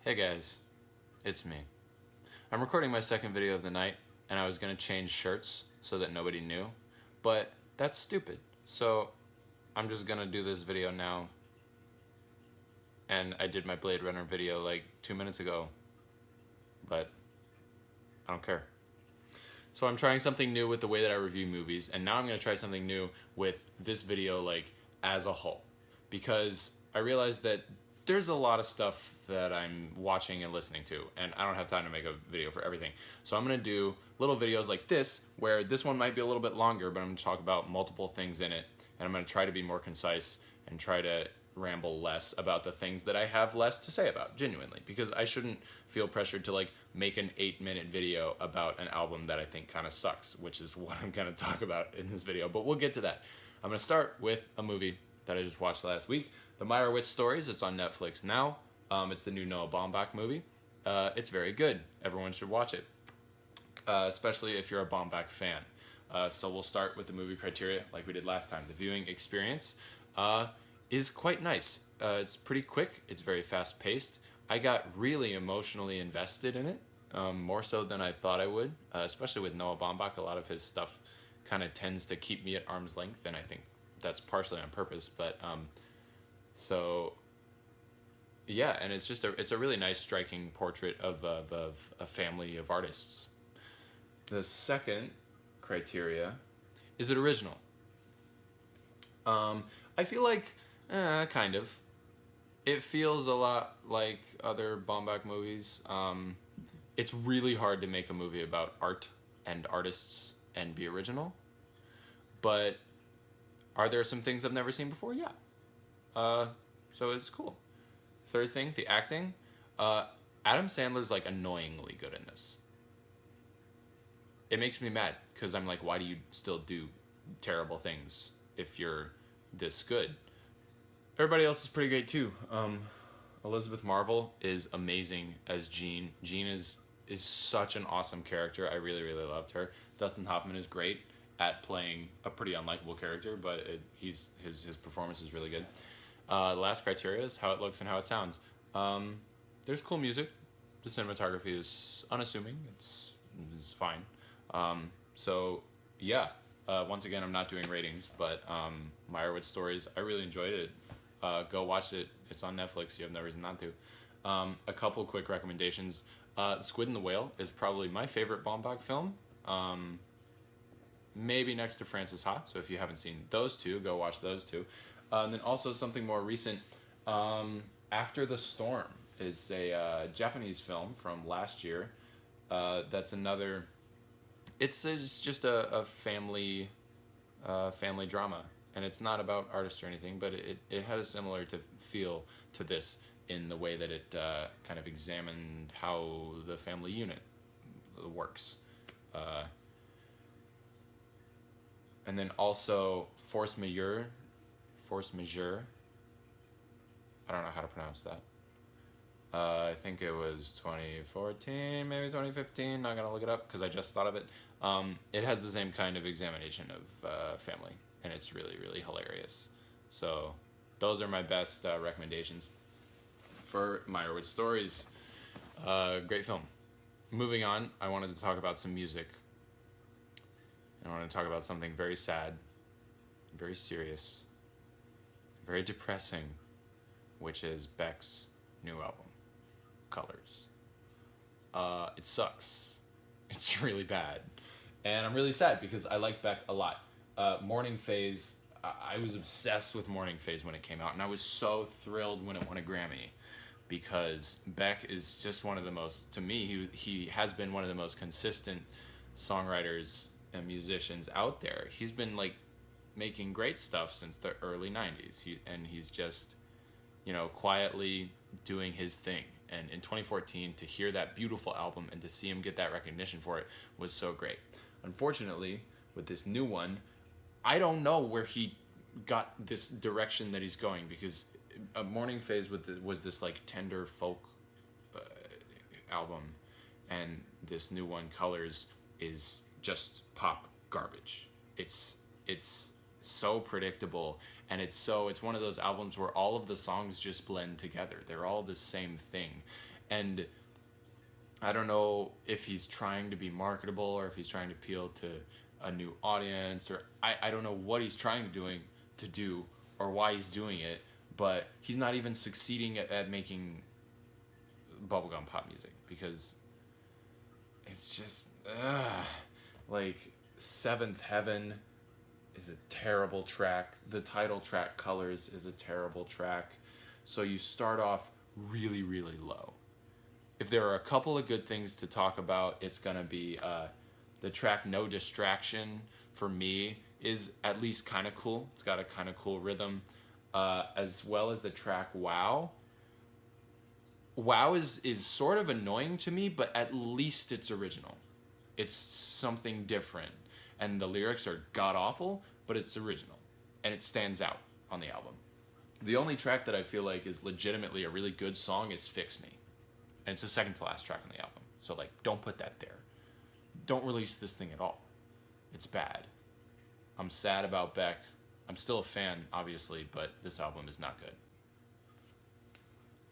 Hey guys, it's me. I'm recording my second video of the night, and I was gonna change shirts so that nobody knew, but that's stupid. So I'm just gonna do this video now, and I did my Blade Runner video like 2 minutes ago, but I don't care. So I'm trying something new with the way that I review movies, and now I'm gonna try something new with this video like as a whole, because I realized that there's a lot of stuff that I'm watching and listening to, and I don't have time to make a video for everything. So I'm gonna do little videos like this, where this one might be a little bit longer, but I'm gonna talk about multiple things in it, and I'm gonna try to be more concise and try to ramble less about the things that I have less to say about, genuinely, because I shouldn't feel pressured to like make an 8-minute video about an album that I think kind of sucks, which is what I'm gonna talk about in this video, but we'll get to that. I'm gonna start with a movie that I just watched last week, the Meyerowitz Stories. It's on Netflix now. It's the new Noah Baumbach movie. It's very good. Everyone should watch it, especially if you're a Baumbach fan. So we'll start with the movie criteria like we did last time. The viewing experience is quite nice. It's pretty quick. It's very fast paced. I got really emotionally invested in it, more so than I thought I would, especially with Noah Baumbach. A lot of his stuff kind of tends to keep me at arm's length, and I think that's partially on purpose, but so yeah, and it's a really nice, striking portrait of a family of artists. The second criteria is it original. I feel like kind of. It feels a lot like other Baumbach movies. It's really hard to make a movie about art and artists and be original, but are there some things I've never seen before? Yeah. So it's cool. Third thing, the acting. Adam Sandler's like annoyingly good in this. It makes me mad because I'm like, why do you still do terrible things if you're this good? Everybody else is pretty great too. Elizabeth Marvel is amazing as Jean. Jean is such an awesome character. I really, really loved her. Dustin Hoffman is great at playing a pretty unlikable character, but his performance is really good. The last criteria is how it looks and how it sounds. There's cool music. The cinematography is unassuming. It's fine. So yeah. Once again, I'm not doing ratings, but Meyerowitz Stories, I really enjoyed it. Go watch it. It's on Netflix. You have no reason not to. A couple quick recommendations. Squid and the Whale is probably my favorite Baumbach film. Maybe next to Frances Ha. So if you haven't seen those two, go watch those two. And then also something more recent. After the Storm is a Japanese film from last year. That's another. It's just a family drama, and it's not about artists or anything, but it had a similar feel to this in the way that it kind of examined how the family unit works. And then also Force Majeure. I don't know how to pronounce that. I think it was 2014, maybe 2015. Not gonna look it up because I just thought of it. It has the same kind of examination of family, and it's really, really hilarious. So those are my best recommendations for Meyerowitz Stories. Great film. Moving on, I wanted to talk about some music. I wanted to talk about something very sad, very serious, very depressing, which is Beck's new album, Colors. It sucks. It's really bad. And I'm really sad because I like Beck a lot. Morning Phase, I was obsessed with Morning Phase when it came out, and I was so thrilled when it won a Grammy, because Beck is just one of the most, to me, he has been one of the most consistent songwriters and musicians out there. He's been like making great stuff since the early 90s. He's just, quietly doing his thing. And in 2014, to hear that beautiful album and to see him get that recognition for it was so great. Unfortunately, with this new one, I don't know where he got this direction that he's going, because a Morning Phase was this like tender folk album, and this new one, Colors, is just pop garbage. It's so predictable, and it's one of those albums where all of the songs just blend together. They're all the same thing, And I don't know if he's trying to be marketable or if he's trying to appeal to a new audience, or I don't know what he's trying to do or why he's doing it, but he's not even succeeding at making bubblegum pop music, because it's just like Seventh Heaven is a terrible track. The title track, Colors, is a terrible track. So you start off really, really low. If there are a couple of good things to talk about, it's gonna be the track No Distraction, for me, is at least kind of cool. It's got a kind of cool rhythm, as well as the track Wow. Wow is sort of annoying to me, but at least it's original. It's something different. And the lyrics are god-awful, but it's original. And it stands out on the album. The only track that I feel like is legitimately a really good song is Fix Me. And it's the second to last track on the album. So, like, don't put that there. Don't release this thing at all. It's bad. I'm sad about Beck. I'm still a fan, obviously, but this album is not good.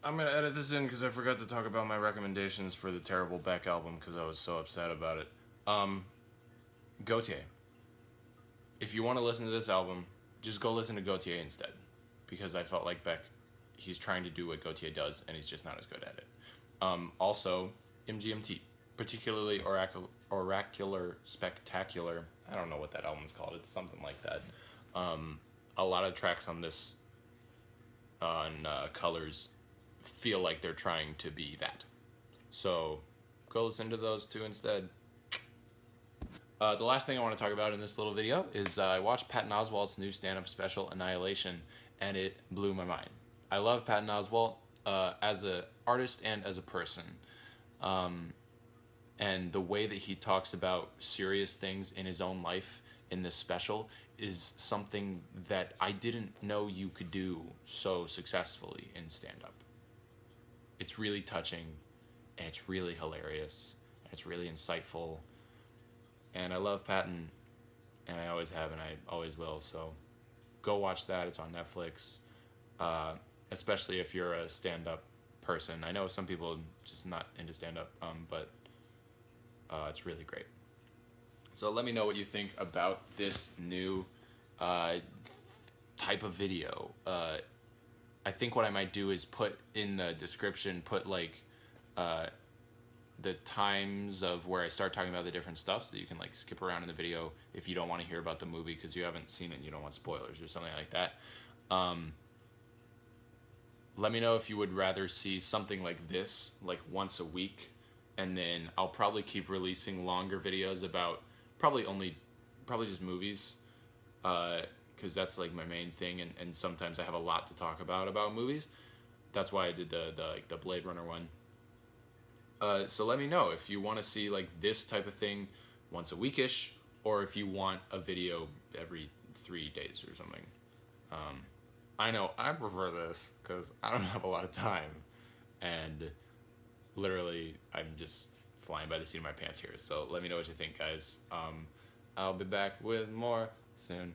I'm going to edit this in because I forgot to talk about my recommendations for the terrible Beck album because I was so upset about it. Gautier. If you want to listen to this album, just go listen to Gautier instead. Because I felt like Beck, he's trying to do what Gautier does, and he's just not as good at it. Also, MGMT, particularly Oracular Spectacular. I don't know what that album's called. It's something like that. A lot of tracks on this, on Colors, feel like they're trying to be that. So, go listen to those two instead. The last thing I want to talk about in this little video is I watched Patton Oswalt's new stand-up special, Annihilation, and it blew my mind. I love Patton Oswalt as an artist and as a person. And the way that he talks about serious things in his own life in this special is something that I didn't know you could do so successfully in stand-up. It's really touching, and it's really hilarious, and it's really insightful. And I love Patton, and I always have, and I always will, so go watch that. It's on Netflix, especially if you're a stand-up person. I know some people are just not into stand-up, but it's really great. So let me know what you think about this new type of video. I think what I might do is put in the description, put like the times of where I start talking about the different stuff, so you can like skip around in the video if you don't want to hear about the movie because you haven't seen it and you don't want spoilers or something like that. Let me know if you would rather see something like this like once a week, and then I'll probably keep releasing longer videos about probably just movies, because that's like my main thing, and sometimes I have a lot to talk about movies. That's why I did the Blade Runner one. So let me know if you want to see like this type of thing once a weekish, or if you want a video every 3 days or something. I know I prefer this because I don't have a lot of time, and literally I'm just flying by the seat of my pants here. So let me know what you think, guys. I'll be back with more soon.